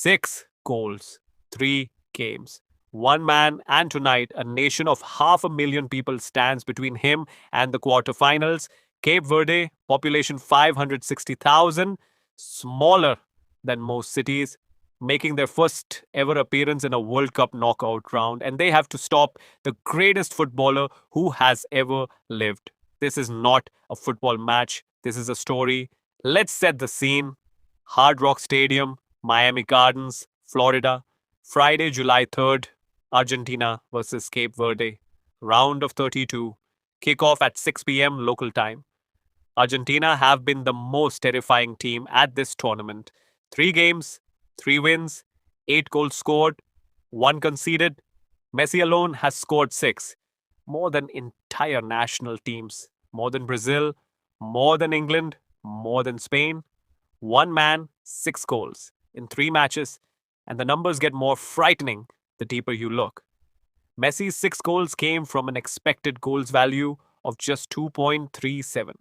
6 goals, 3 games. One man, and tonight, a nation of 500,000 people stands between him and the quarterfinals. Cape Verde, population 560,000, smaller than most cities, making their first ever appearance in a World Cup knockout round, and they have to stop the greatest footballer who has ever lived. This is not a football match, this is a story. Let's set the scene. Hard Rock Stadium, Miami Gardens, Florida, Friday, July 3rd, Argentina versus Cape Verde. Round of 32. Kickoff at 6 p.m. local time. Argentina have been the most terrifying team at this tournament. 3 games, 3 wins, 8 goals scored, 1 conceded. Messi alone has scored 6. More than entire national teams. More than Brazil, more than England, more than Spain. One man, 6 goals in 3 matches, and the numbers get more frightening the deeper you look. Messi's 6 goals came from an expected goals value of just 2.37,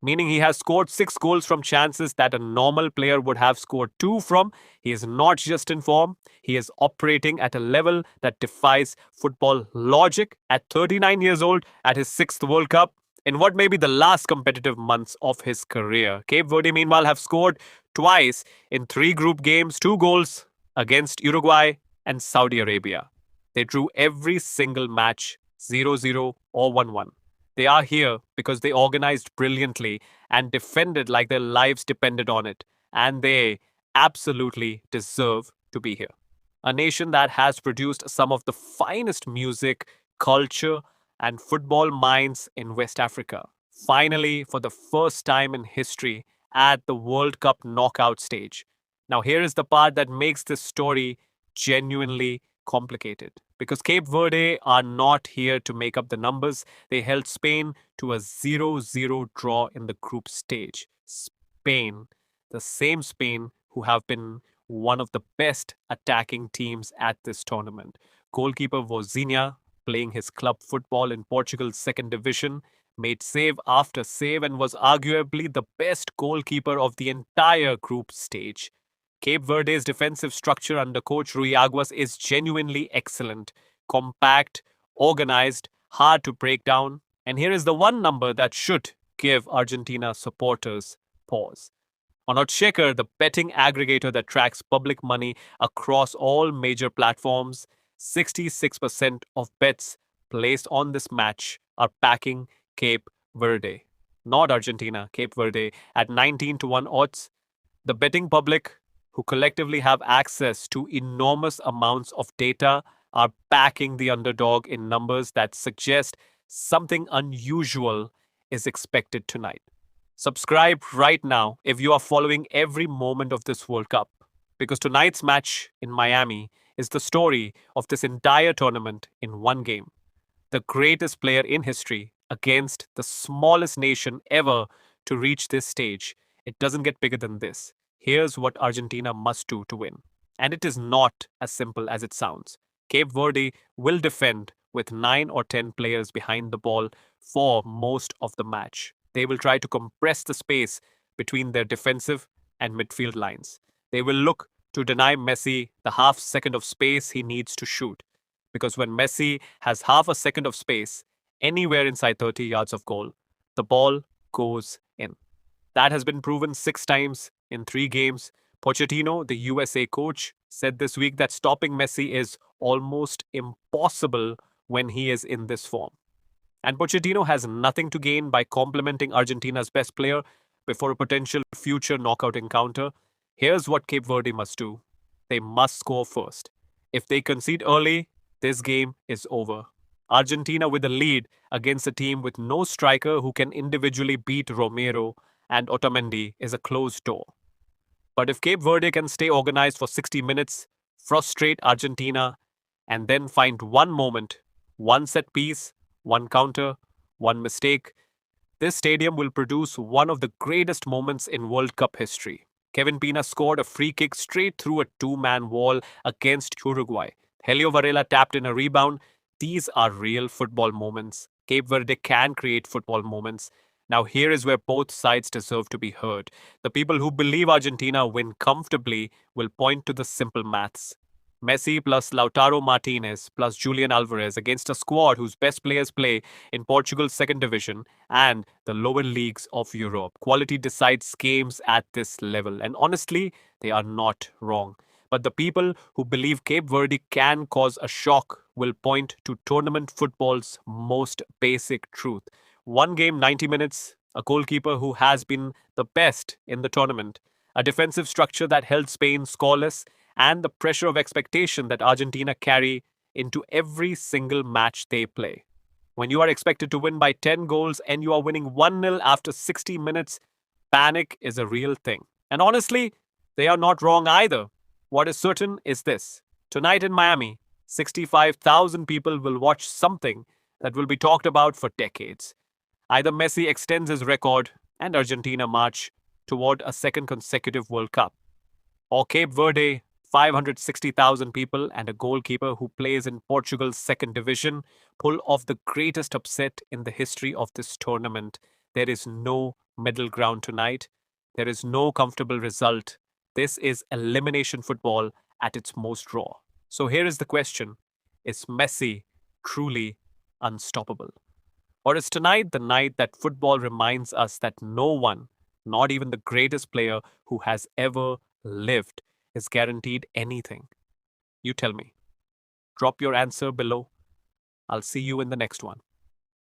meaning he has scored 6 goals from chances that a normal player would have scored 2 from. He is not just in form, he is operating at a level that defies football logic at 39 years old at his 6th World Cup in what may be the last competitive months of his career. Cape Verde, meanwhile, have scored twice in 3 group games, 2 goals against Uruguay and Saudi Arabia. They drew every single match 0-0 or 1-1. They are here because they organized brilliantly and defended like their lives depended on it, and they absolutely deserve to be here. A nation that has produced some of the finest music, culture, and football minds in West Africa. Finally, for the first time in history, at the World Cup knockout stage. Now, here is the part that makes this story genuinely complicated. Because Cape Verde are not here to make up the numbers, they held Spain to a 0-0 draw in the group stage. Spain, the same Spain who have been one of the best attacking teams at this tournament. Goalkeeper Vozinha, playing his club football in Portugal's second division, made save after save and was arguably the best goalkeeper of the entire group stage. Cape Verde's defensive structure under coach Rui Aguas is genuinely excellent, compact, organized, hard to break down. And here is the one number that should give Argentina supporters pause. On Oddschecker, the betting aggregator that tracks public money across all major platforms, 66% of bets placed on this match are backing Cape Verde. Not Argentina, Cape Verde, at 19-1 odds. The betting public, who collectively have access to enormous amounts of data, are backing the underdog in numbers that suggest something unusual is expected tonight. Subscribe right now if you are following every moment of this World Cup, because tonight's match in Miami is the story of this entire tournament in one game. The greatest player in history against the smallest nation ever to reach this stage. It doesn't get bigger than this. Here's what Argentina must do to win. And it is not as simple as it sounds. Cape Verde will defend with 9 or 10 players behind the ball for most of the match. They will try to compress the space between their defensive and midfield lines. They will look to deny Messi the half second of space he needs to shoot. Because when Messi has half a second of space anywhere inside 30 yards of goal, the ball goes in. That has been proven 6 times in 3 games. Pochettino, the USA coach, said this week that stopping Messi is almost impossible when he is in this form. And Pochettino has nothing to gain by complimenting Argentina's best player before a potential future knockout encounter. Here's what Cape Verde must do. They must score first. If they concede early, this game is over. Argentina with a lead against a team with no striker who can individually beat Romero and Otamendi is a closed door. But if Cape Verde can stay organized for 60 minutes, frustrate Argentina, and then find one moment, one set piece, one counter, one mistake, this stadium will produce one of the greatest moments in World Cup history. Kevin Pina scored a free kick straight through a 2-man wall against Uruguay. Helio Varela tapped in a rebound. These are real football moments. Cape Verde can create football moments. Now, here is where both sides deserve to be heard. The people who believe Argentina win comfortably will point to the simple maths. Messi plus Lautaro Martinez plus Julian Alvarez against a squad whose best players play in Portugal's second division and the lower leagues of Europe. Quality decides games at this level, and honestly, they are not wrong. But the people who believe Cape Verde can cause a shock will point to tournament football's most basic truth. One game, 90 minutes, a goalkeeper who has been the best in the tournament, a defensive structure that held Spain scoreless, and the pressure of expectation that Argentina carry into every single match they play. When you are expected to win by 10 goals and you are winning 1-0 after 60 minutes, panic is a real thing. And honestly, they are not wrong either. What is certain is this: tonight in Miami, 65,000 people will watch something that will be talked about for decades. Either Messi extends his record and Argentina march toward a second consecutive World Cup, or Cape Verde, 560,000 people and a goalkeeper who plays in Portugal's second division pull off the greatest upset in the history of this tournament. There is no middle ground tonight. There is no comfortable result. This is elimination football at its most raw. So here is the question: is Messi truly unstoppable? Or is tonight the night that football reminds us that no one, not even the greatest player who has ever lived, is guaranteed anything? You tell me. Drop your answer below. I'll see you in the next one.